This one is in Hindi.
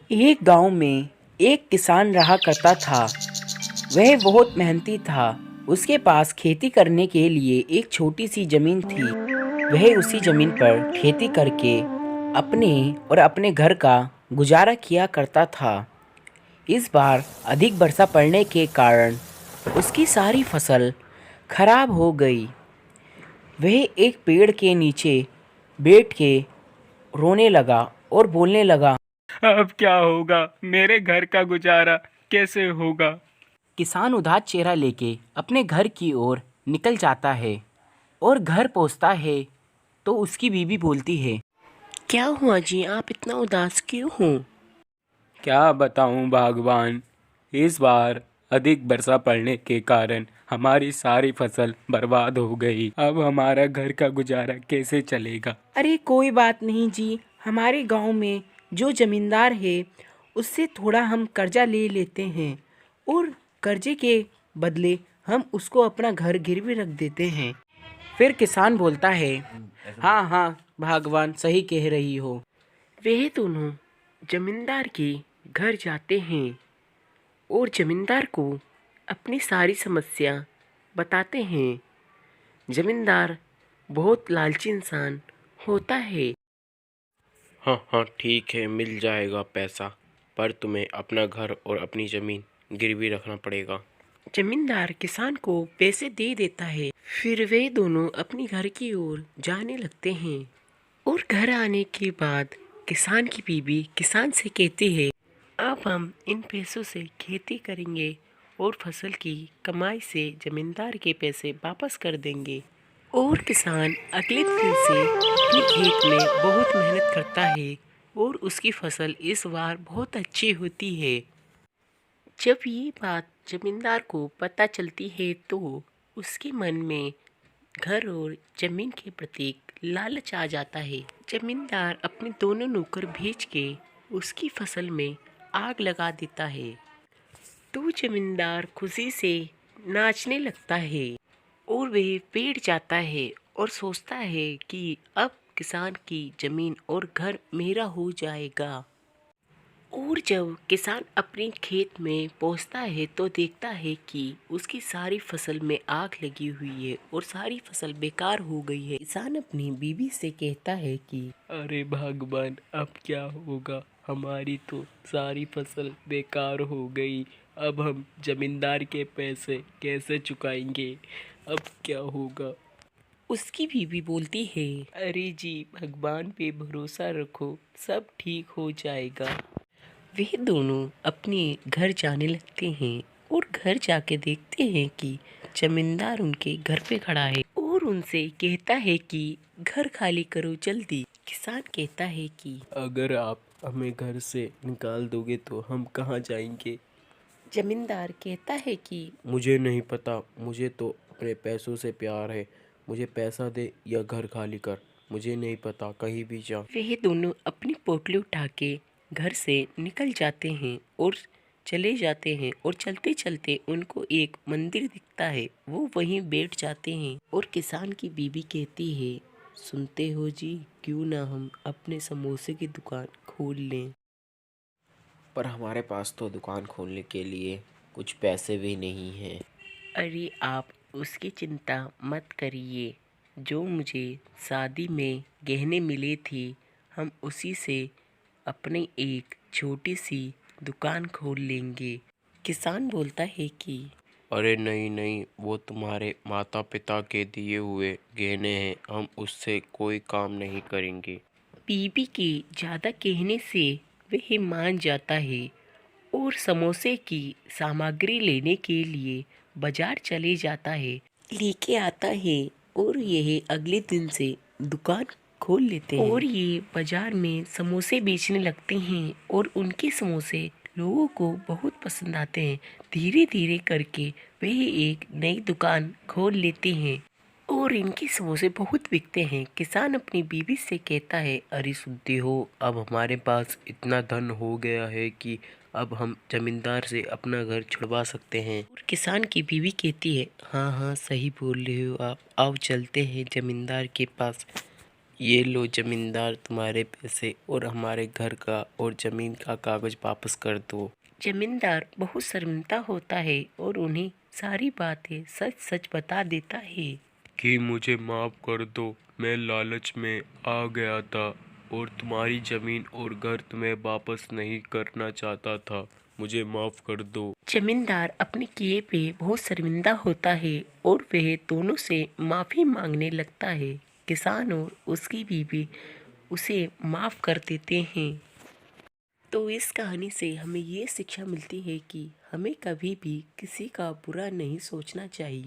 एक गांव में एक किसान रहा करता था। वह बहुत मेहनती था। उसके पास खेती करने के लिए एक छोटी सी जमीन थी। वह उसी जमीन पर खेती करके अपने और अपने घर का गुजारा किया करता था। इस बार अधिक वर्षा पड़ने के कारण उसकी सारी फसल खराब हो गई। वह एक पेड़ के नीचे बैठ के रोने लगा और बोलने लगा, अब क्या होगा? मेरे घर का गुजारा कैसे होगा? किसान उदास चेहरा लेके अपने घर की ओर निकल जाता है और घर पहुंचता है तो उसकी बीवी बोलती है, क्या हुआ जी, आप इतना उदास क्यों हो? क्या बताऊं भगवान, इस बार अधिक वर्षा पड़ने के कारण हमारी सारी फसल बर्बाद हो गई। अब हमारा घर का गुजारा कैसे चलेगा? अरे कोई बात नहीं जी, हमारे गांव में जो जमींदार है उससे थोड़ा हम कर्जा ले लेते हैं और कर्जे के बदले हम उसको अपना घर गिरवी रख देते हैं। फिर किसान बोलता है, हाँ हाँ भगवान, सही कह रही हो। वह दोनों जमींदार के घर जाते हैं और जमींदार को अपनी सारी समस्या बताते हैं। जमींदार बहुत लालची इंसान होता है। हाँ हाँ ठीक है, मिल जाएगा पैसा, पर तुम्हें अपना घर और अपनी ज़मीन गिरवी रखना पड़ेगा। जमींदार किसान को पैसे दे देता है। फिर वे दोनों अपनी घर की ओर जाने लगते हैं और घर आने के बाद किसान की बीवी किसान से कहती है, अब हम इन पैसों से खेती करेंगे और फसल की कमाई से जमींदार के पैसे वापस कर देंगे। और किसान अगले दिन से अपने खेत में बहुत मेहनत करता है और उसकी फसल इस बार बहुत अच्छी होती है। जब ये बात जमींदार को पता चलती है तो उसके मन में घर और जमीन के प्रति लालच आ जाता है। जमींदार अपने दोनों नौकर भेज के उसकी फसल में आग लगा देता है। तो जमींदार खुशी से नाचने लगता है और वह बैठ जाता है और सोचता है कि अब किसान की जमीन और घर मेरा हो जाएगा। और जब किसान अपने खेत में पहुंचता है तो देखता है कि उसकी सारी फसल में आग लगी हुई है और सारी फसल बेकार हो गई है। किसान अपनी बीवी से कहता है कि अरे भगवान, अब क्या होगा? हमारी तो सारी फसल बेकार हो गई। अब हम जमींदार के पैसे कैसे चुकाएंगे? अब क्या होगा? उसकी बीवी बोलती है, अरे जी, भगवान पे भरोसा रखो, सब ठीक हो जाएगा। वे दोनों अपने घर जाने लगते हैं और घर जाके देखते हैं कि जमींदार उनके घर पे खड़ा है और उनसे कहता है कि घर खाली करो जल्दी। किसान कहता है कि अगर आप हमें घर से निकाल दोगे तो हम कहाँ जाएंगे? जमींदार कहता है कि मुझे नहीं पता, मुझे तो अपने पैसों से प्यार है। मुझे पैसा दे या घर खाली कर, मुझे नहीं पता, कहीं भी जा। वे दोनों अपनी पोटली उठा के घर से निकल जाते हैं और चले जाते हैं और चलते चलते उनको एक मंदिर दिखता है। वो वहीं बैठ जाते हैं और किसान की बीवी कहती है, सुनते हो जी, क्यों ना हम अपने समोसे की दुकान खोल लें। पर हमारे पास तो दुकान खोलने के लिए कुछ पैसे भी नहीं हैं। अरे आप उसकी चिंता मत करिए, जो मुझे शादी में गहने मिले थे हम उसी से अपनी एक छोटी सी दुकान खोल लेंगे। किसान बोलता है कि अरे नहीं नहीं, वो तुम्हारे माता पिता के दिए हुए गहने हैं, हम उससे कोई काम नहीं करेंगे। बीबी के ज़्यादा कहने से वह मान जाता है और समोसे की सामग्री लेने के लिए बाजार चले जाता है, लेके आता है और यह अगले दिन से दुकान खोल लेते हैं और ये बाजार में समोसे बेचने लगते हैं और उनके समोसे लोगों को बहुत पसंद आते हैं। धीरे धीरे करके वह एक नई दुकान खोल लेते हैं और इनके समोसे बहुत बिकते हैं। किसान अपनी बीवी से कहता है, अरे सुनते हो, अब हमारे पास इतना धन हो गया है कि अब हम जमींदार से अपना घर छुड़वा सकते हैं। और किसान की बीवी कहती है, हाँ हाँ सही बोल रहे हो आप, आओ चलते हैं जमींदार के पास। ये लो जमींदार, तुम्हारे पैसे और हमारे घर का और ज़मीन का कागज़ वापस कर दो। जमींदार बहुत शर्मिंदा होता है और उन्हें सारी बातें सच सच बता देता है। कि मुझे माफ़ कर दो, मैं लालच में आ गया था और तुम्हारी ज़मीन और घर तुम्हें वापस नहीं करना चाहता था, मुझे माफ़ कर दो। जमींदार अपने किए पे बहुत शर्मिंदा होता है और वह दोनों से माफ़ी मांगने लगता है। किसान और उसकी बीवी उसे माफ़ कर देते हैं। तो इस कहानी से हमें ये शिक्षा मिलती है कि हमें कभी भी किसी का बुरा नहीं सोचना चाहिए।